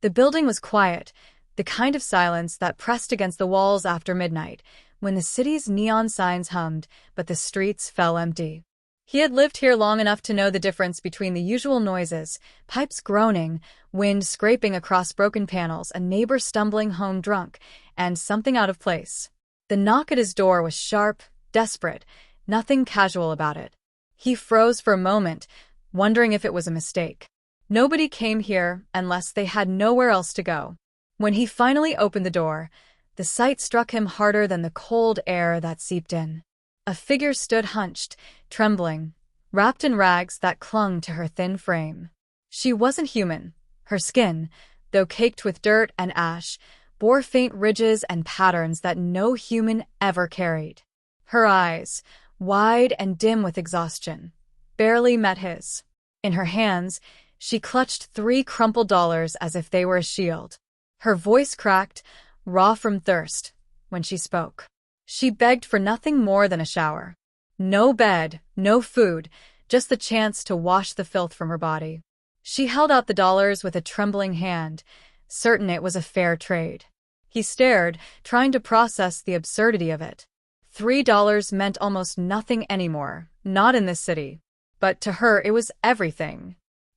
The building was quiet, the kind of silence that pressed against the walls after midnight, when the city's neon signs hummed, but the streets fell empty. He had lived here long enough to know the difference between the usual noises, pipes groaning, wind scraping across broken panels, a neighbor stumbling home drunk, and something out of place. The knock at his door was sharp, desperate, nothing casual about it. He froze for a moment, wondering if it was a mistake. Nobody came here unless they had nowhere else to go. When he finally opened the door, the sight struck him harder than the cold air that seeped in. A figure stood hunched, trembling, wrapped in rags that clung to her thin frame. She wasn't human. Her skin, though caked with dirt and ash, bore faint ridges and patterns that no human ever carried. Her eyes, wide and dim with exhaustion, barely met his. In her hands, she clutched 3 crumpled dollars as if they were a shield. Her voice cracked, raw from thirst, when she spoke. She begged for nothing more than a shower. No bed, no food, just the chance to wash the filth from her body. She held out the dollars with a trembling hand, certain it was a fair trade. He stared, trying to process the absurdity of it. $3 meant almost nothing anymore, not in this city. But to her it was everything.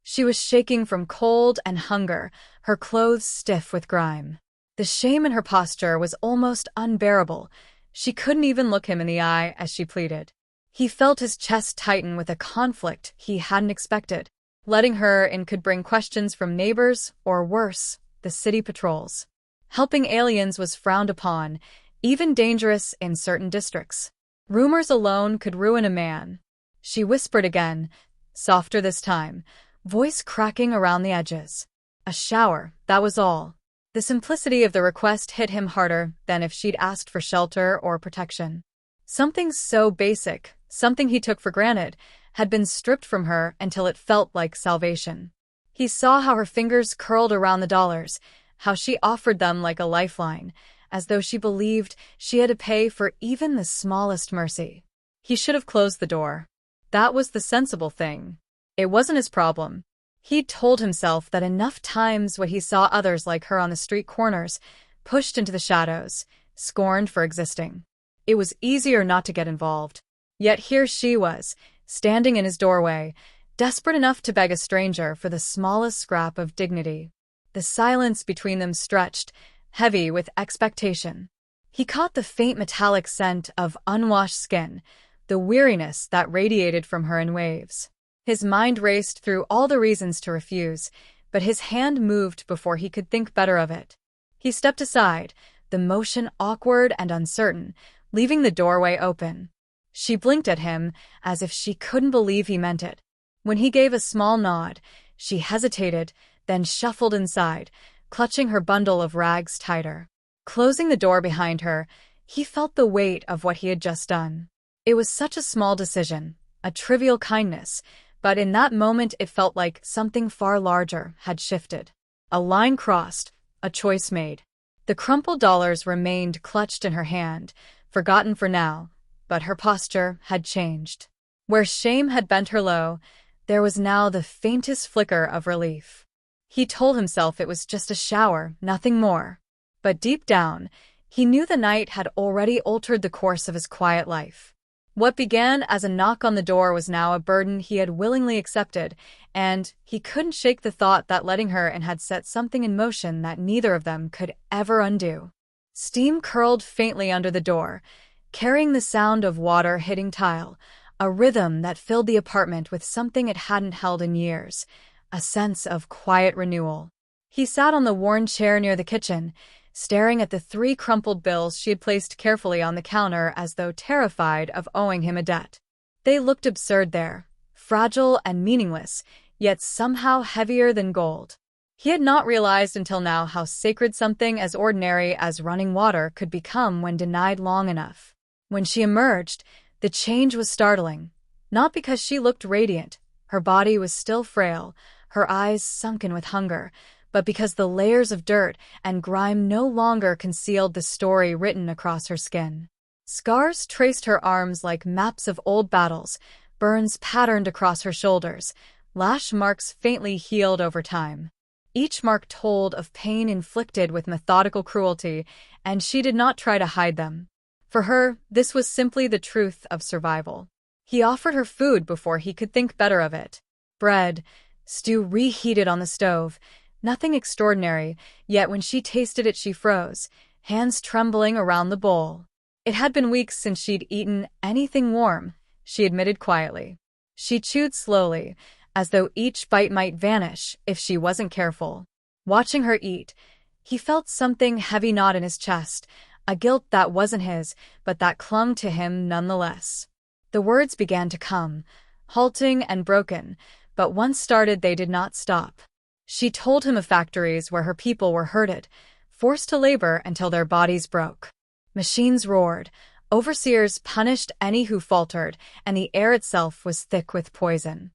She was shaking from cold and hunger, her clothes stiff with grime. The shame in her posture was almost unbearable. She couldn't even look him in the eye as she pleaded. He felt his chest tighten with a conflict he hadn't expected. Letting her in could bring questions from neighbors, or worse, the city patrols. Helping aliens was frowned upon, even dangerous in certain districts. Rumors alone could ruin a man. She whispered again, softer this time, voice cracking around the edges. A shower, that was all. The simplicity of the request hit him harder than if she'd asked for shelter or protection. Something so basic, something he took for granted, had been stripped from her until it felt like salvation. He saw how her fingers curled around the dollars, how she offered them like a lifeline, as though she believed she had to pay for even the smallest mercy. He should have closed the door. That was the sensible thing. It wasn't his problem. He'd told himself that enough times when he saw others like her on the street corners, pushed into the shadows, scorned for existing. It was easier not to get involved. Yet here she was, standing in his doorway, desperate enough to beg a stranger for the smallest scrap of dignity. The silence between them stretched, heavy with expectation. He caught the faint metallic scent of unwashed skin, the weariness that radiated from her in waves. His mind raced through all the reasons to refuse, but his hand moved before he could think better of it. He stepped aside, the motion awkward and uncertain, leaving the doorway open. She blinked at him as if she couldn't believe he meant it. When he gave a small nod, she hesitated, then shuffled inside, clutching her bundle of rags tighter. Closing the door behind her, he felt the weight of what he had just done. It was such a small decision, a trivial kindness, but in that moment it felt like something far larger had shifted. A line crossed, a choice made. The crumpled dollars remained clutched in her hand, forgotten for now, but her posture had changed. Where shame had bent her low, there was now the faintest flicker of relief. He told himself it was just a shower, nothing more. But deep down, he knew the night had already altered the course of his quiet life. What began as a knock on the door was now a burden he had willingly accepted, and he couldn't shake the thought that letting her in had set something in motion that neither of them could ever undo. Steam curled faintly under the door, carrying the sound of water hitting tile, a rhythm that filled the apartment with something it hadn't held in years, a sense of quiet renewal. He sat on the worn chair near the kitchen, staring at the 3 crumpled bills she had placed carefully on the counter as though terrified of owing him a debt. They looked absurd there, fragile and meaningless, yet somehow heavier than gold. He had not realized until now how sacred something as ordinary as running water could become when denied long enough. When she emerged, the change was startling, not because she looked radiant, her body was still frail, her eyes sunken with hunger, but because the layers of dirt and grime no longer concealed the story written across her skin. Scars traced her arms like maps of old battles, burns patterned across her shoulders, lash marks faintly healed over time. Each mark told of pain inflicted with methodical cruelty, and she did not try to hide them. For her, this was simply the truth of survival. He offered her food before he could think better of it. Bread, stew reheated on the stove, nothing extraordinary, yet when she tasted it she froze, hands trembling around the bowl. It had been weeks since she'd eaten anything warm, she admitted quietly. She chewed slowly, as though each bite might vanish if she wasn't careful. Watching her eat, he felt something heavy knot in his chest, a guilt that wasn't his, but that clung to him nonetheless. The words began to come, halting and broken, but once started they did not stop. She told him of factories where her people were herded, forced to labor until their bodies broke. Machines roared, overseers punished any who faltered, and the air itself was thick with poison.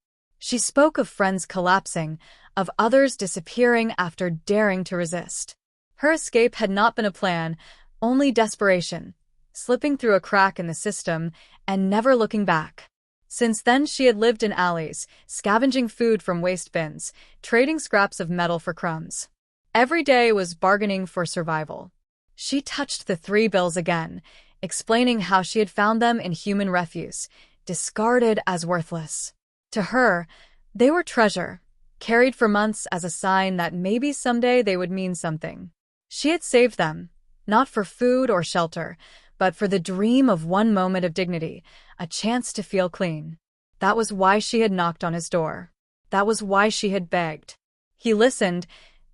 She spoke of friends collapsing, of others disappearing after daring to resist. Her escape had not been a plan, only desperation, slipping through a crack in the system and never looking back. Since then she had lived in alleys, scavenging food from waste bins, trading scraps of metal for crumbs. Every day was bargaining for survival. She touched the 3 bills again, explaining how she had found them in human refuse, discarded as worthless. To her, they were treasure, carried for months as a sign that maybe someday they would mean something. She had saved them, not for food or shelter, but for the dream of one moment of dignity, a chance to feel clean. That was why she had knocked on his door. That was why she had begged. He listened,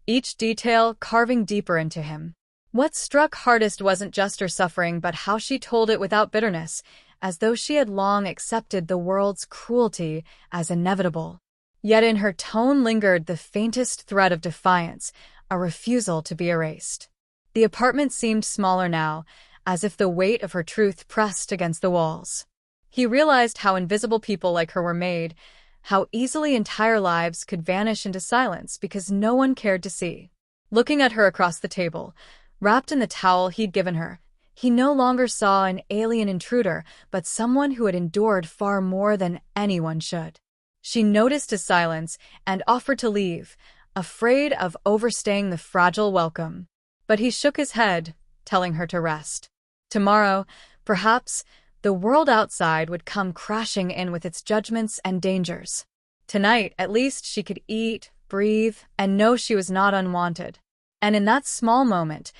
each detail carving deeper into him. What struck hardest wasn't just her suffering, but how she told it without bitterness, as though she had long accepted the world's cruelty as inevitable. Yet in her tone lingered the faintest thread of defiance, a refusal to be erased. The apartment seemed smaller now, as if the weight of her truth pressed against the walls. He realized how invisible people like her were made, how easily entire lives could vanish into silence because no one cared to see. Looking at her across the table, wrapped in the towel he'd given her, he no longer saw an alien intruder, but someone who had endured far more than anyone should. She noticed his silence and offered to leave, afraid of overstaying the fragile welcome. But he shook his head, telling her to rest. Tomorrow, perhaps, the world outside would come crashing in with its judgments and dangers. Tonight, at least, she could eat, breathe, and know she was not unwanted. And in that small moment,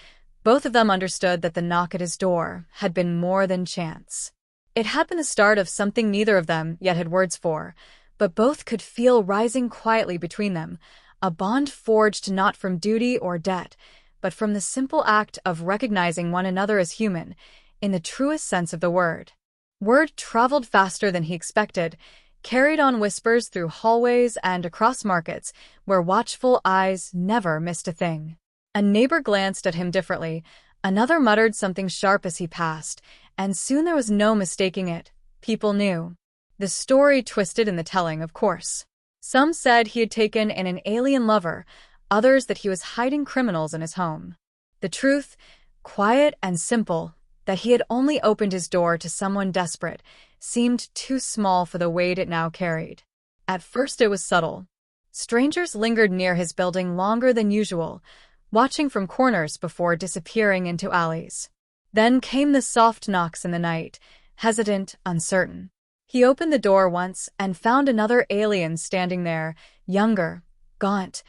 both of them understood that the knock at his door had been more than chance. It had been the start of something neither of them yet had words for, but both could feel rising quietly between them, a bond forged not from duty or debt, but from the simple act of recognizing one another as human, in the truest sense of the word. Word traveled faster than he expected, carried on whispers through hallways and across markets, where watchful eyes never missed a thing. A neighbor glanced at him differently, another muttered something sharp as he passed, and soon there was no mistaking it. People knew. The story twisted in the telling, of course. Some said he had taken in an alien lover, others that he was hiding criminals in his home. The truth, quiet and simple, that he had only opened his door to someone desperate, seemed too small for the weight it now carried. At first it was subtle. Strangers lingered near his building longer than usual, watching from corners before disappearing into alleys. Then came the soft knocks in the night, hesitant, uncertain. He opened the door once and found another alien standing there, younger, gaunt,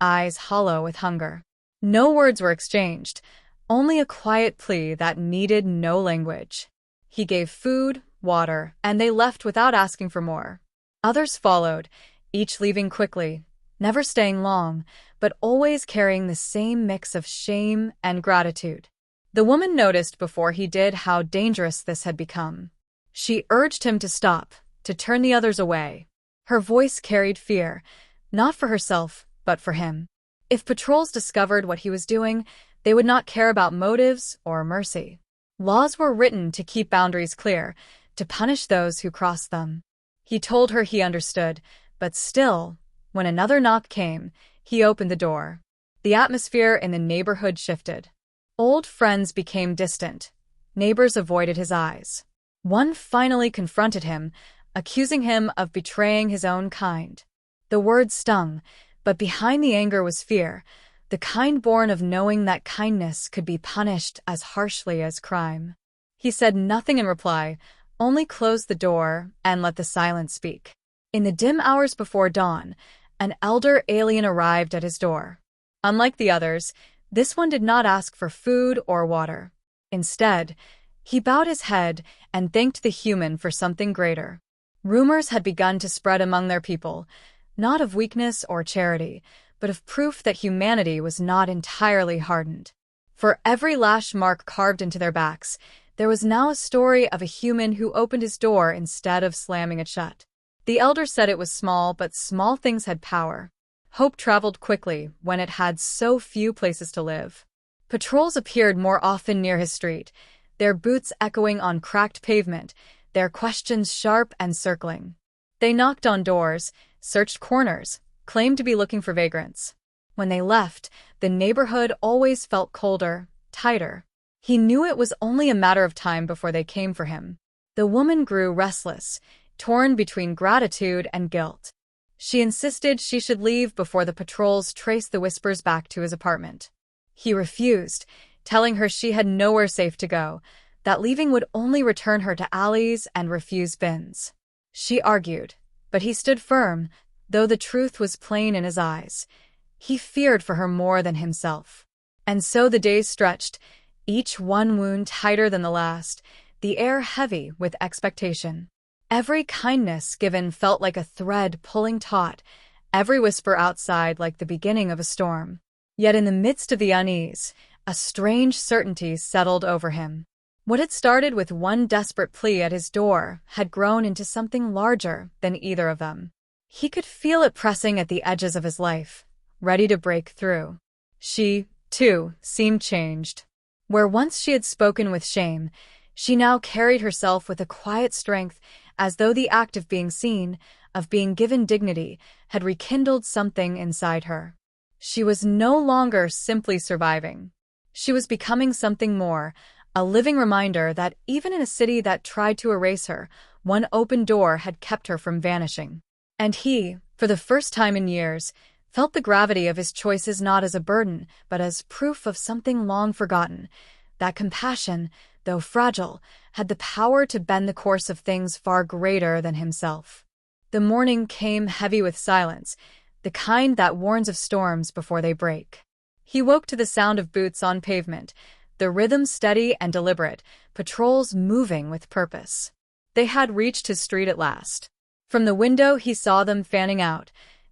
eyes hollow with hunger. No words were exchanged, only a quiet plea that needed no language. He gave food, water, and they left without asking for more. Others followed, each leaving quickly, never staying long, but always carrying the same mix of shame and gratitude. The woman noticed before he did how dangerous this had become. She urged him to stop, to turn the others away. Her voice carried fear, not for herself, but for him. If patrols discovered what he was doing, they would not care about motives or mercy. Laws were written to keep boundaries clear, to punish those who crossed them. He told her he understood, but still, when another knock came, he opened the door. The atmosphere in the neighborhood shifted. Old friends became distant. Neighbors avoided his eyes. One finally confronted him, accusing him of betraying his own kind. The word stung, But behind the anger was fear, the kind born of knowing that kindness could be punished as harshly as crime. He said nothing in reply, only closed the door and let the silence speak. In the dim hours before dawn, an elder alien arrived at his door. Unlike the others, this one did not ask for food or water. Instead, he bowed his head and thanked the human for something greater. Rumors had begun to spread among their people, not of weakness or charity, but of proof that humanity was not entirely hardened. For every lash mark carved into their backs, there was now a story of a human who opened his door instead of slamming it shut. The elder said it was small, but small things had power. Hope traveled quickly when it had so few places to live. Patrols appeared more often near his street, their boots echoing on cracked pavement, their questions sharp and circling. They knocked on doors, searched corners, claimed to be looking for vagrants. When they left, the neighborhood always felt colder, tighter. He knew it was only a matter of time before they came for him. The woman grew restless, torn between gratitude and guilt. She insisted she should leave before the patrols traced the whispers back to his apartment. He refused, telling her she had nowhere safe to go, that leaving would only return her to alleys and refuse bins. She argued, but he stood firm, though the truth was plain in his eyes. He feared for her more than himself. And so the days stretched, each one wound tighter than the last, the air heavy with expectation. Every kindness given felt like a thread pulling taut, every whisper outside like the beginning of a storm. Yet in the midst of the unease, a strange certainty settled over him. What had started with one desperate plea at his door had grown into something larger than either of them. He could feel it pressing at the edges of his life, ready to break through. She, too, seemed changed. Where once she had spoken with shame, she now carried herself with a quiet strength, as though the act of being seen, of being given dignity, had rekindled something inside her. She was no longer simply surviving. She was becoming something more, a living reminder that even in a city that tried to erase her, one open door had kept her from vanishing. And he, for the first time in years, felt the gravity of his choices not as a burden, but as proof of something long forgotten, that compassion, though fragile, had the power to bend the course of things far greater than himself. The morning came heavy with silence, the kind that warns of storms before they break. He woke to the sound of boots on pavement, the rhythm steady and deliberate, patrols moving with purpose. They had reached his street at last. From the window he saw them fanning out,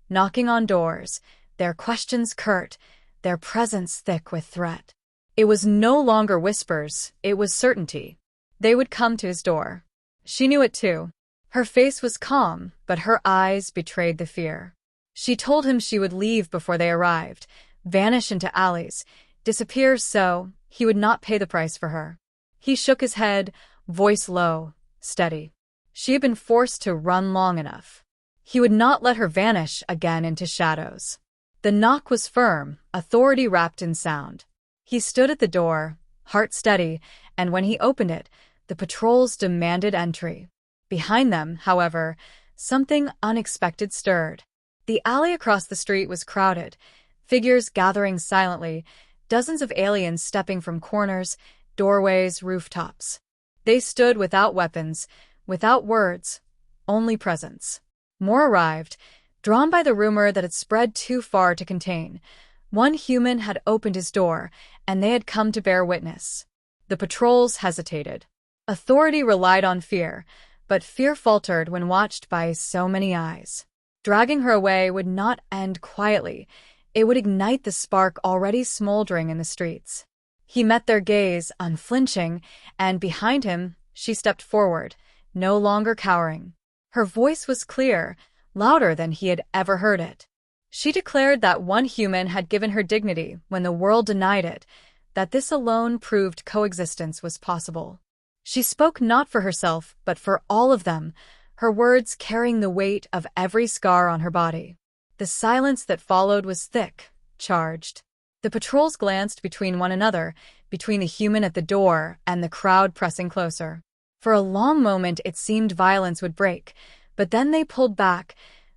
knocking on doors, their questions curt, their presence thick with threat. It was no longer whispers, it was certainty. They would come to his door. She knew it too. Her face was calm, but her eyes betrayed the fear. She told him she would leave before they arrived, vanish into alleys, disappear so he would not pay the price for her. He shook his head, voice low, steady. She had been forced to run long enough. He would not let her vanish again into shadows. The knock was firm, authority wrapped in sound. He stood at the door, heart steady, and when he opened it, the patrols demanded entry. Behind them, however, something unexpected stirred. The alley across the street was crowded, figures gathering silently, dozens of aliens stepping from corners, doorways, rooftops. They stood without weapons, without words, only presence. More arrived, drawn by the rumor that had spread too far to contain. One human had opened his door, and they had come to bear witness. The patrols hesitated. Authority relied on fear, but fear faltered when watched by so many eyes. Dragging her away would not end quietly. It would ignite the spark already smoldering in the streets. He met their gaze, unflinching, and behind him, she stepped forward, no longer cowering. Her voice was clear, louder than he had ever heard it. She declared that one human had given her dignity when the world denied it, that this alone proved coexistence was possible. She spoke not for herself, but for all of them, her words carrying the weight of every scar on her body. The silence that followed was thick, charged. The patrols glanced between one another, between the human at the door and the crowd pressing closer. For a long moment it seemed violence would break, but then they pulled back,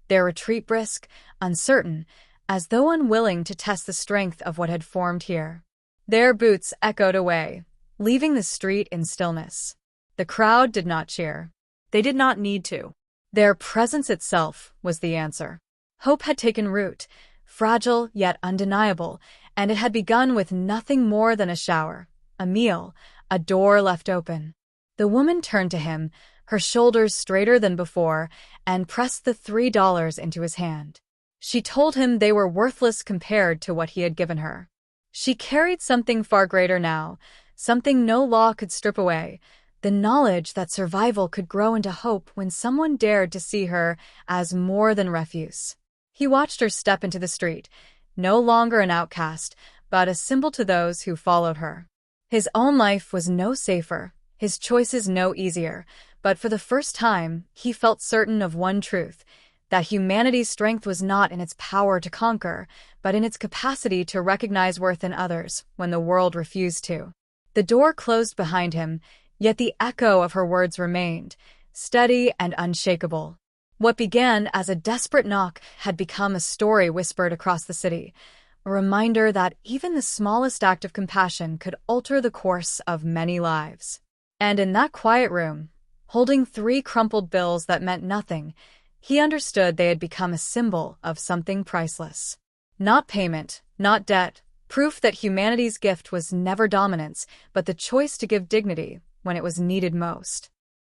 their retreat brisk, uncertain, as though unwilling to test the strength of what had formed here. Their boots echoed away, leaving the street in stillness. The crowd did not cheer. They did not need to. Their presence itself was the answer. Hope had taken root, fragile yet undeniable, and it had begun with nothing more than a shower, a meal, a door left open. The woman turned to him, her shoulders straighter than before, and pressed the $3 into his hand. She told him they were worthless compared to what he had given her. She carried something far greater now, something no law could strip away, the knowledge that survival could grow into hope when someone dared to see her as more than refuse. He watched her step into the street, no longer an outcast, but a symbol to those who followed her. His own life was no safer, his choices no easier, but for the first time, he felt certain of one truth, that humanity's strength was not in its power to conquer, but in its capacity to recognize worth in others when the world refused to. The door closed behind him, yet the echo of her words remained, steady and unshakable. What began as a desperate knock had become a story whispered across the city, a reminder that even the smallest act of compassion could alter the course of many lives. And in that quiet room, holding 3 crumpled bills that meant nothing, he understood they had become a symbol of something priceless. Not payment, not debt, proof that humanity's gift was never dominance, but the choice to give dignity when it was needed most.